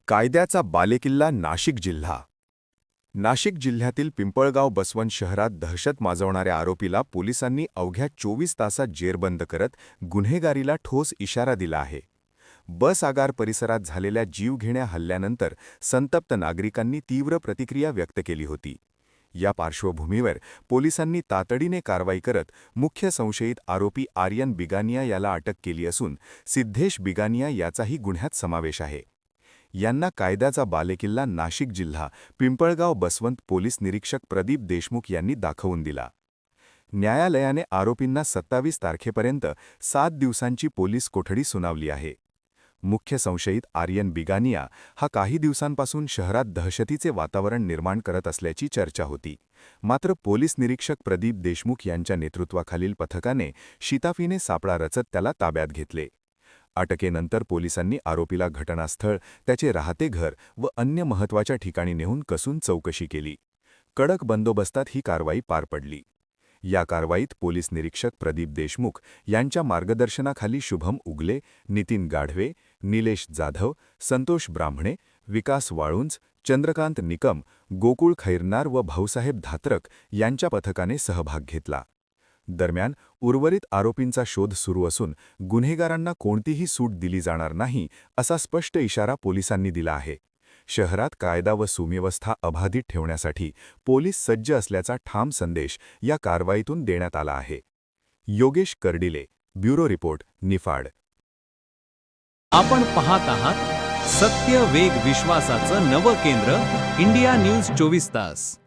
कायद्याचा बालेकिल्ला नाशिक जिल्हा. नाशिक जिल्ह्यातील पिंपळगाव बसवंत शहरात दहशत माजवणाऱ्या आरोपीला पोलिसांनी अवघ्या 24 तासात जेरबंद करत गुन्हेगारीला ठोस इशारा दिला आहे. बस आगार परिसरात झालेल्या जीवघेण्या हल्ल्यानंतर संतप्त नागरिकांनी तीव्र प्रतिक्रिया व्यक्त केली होती. या पार्श्वभूमीवर पोलिसांनी तातडीने कारवाई करत मुख्य संशयित आरोपी आर्यन बिगानिया याला अटक केली असून सिद्धेश बिगानिया याचाही गुन्ह्यात समावेश आहे. यांना कायद्याचा बालेकिल्ला नाशिक जिल्हा पिंपळगाव बसवंत पोलीस निरीक्षक प्रदीप देशमुख यांनी दाखवून दिला. न्यायालयाने आरोपींना 27 तारखेपर्यंत 7 दिवसांची पोलीस कोठडी सुनावली आहे. मुख्य संशयित आर्यन बिगानिया हा काही दिवसांपासून शहरात दहशतीचे वातावरण निर्माण करत असल्याची चर्चा होती. मात्र पोलीस निरीक्षक प्रदीप देशमुख यांच्या नेतृत्वाखालील पथकाने शिताफीने सापळा रचत त्याला ताब्यात घेतले. अटकेनंतर पोलिसांनी आरोपीला घटनास्थळ, त्याचे राहते घर व अन्य महत्त्वाच्या ठिकाणी नेऊन कसून चौकशी केली. कडक बंदोबस्तात ही कारवाई पार पडली. या कारवाईत पोलीस निरीक्षक प्रदीप देशमुख यांच्या मार्गदर्शनाखाली शुभम उगले, नितीन गाढवे, निलेश जाधव, संतोष ब्राह्मणे, विकास वाळुंज, चंद्रकांत निकम, गोकुळ खैरनार व भाऊसाहेब धात्रक यांच्या पथकाने सहभाग घेतला. दरम्यान उर्वरित आरोपींचा शोध सुरू असून गुन्हेगारांना कोणतीही सूट दिली जाणार नाही असा स्पष्ट इशारा पोलिसांनी दिला आहे. शहरात कायदा व सुव्यवस्था अबाधित ठेवण्यासाठी पोलीस सज्ज असल्याचा ठाम संदेश या कारवाईतून देण्यात आला आहे. Yogesh Kardile, bureau report, Niphad. आपण पाहत आहात सत्य, वेग, विश्वासाचं नवं केंद्र, इंडिया न्यूज 24 तास.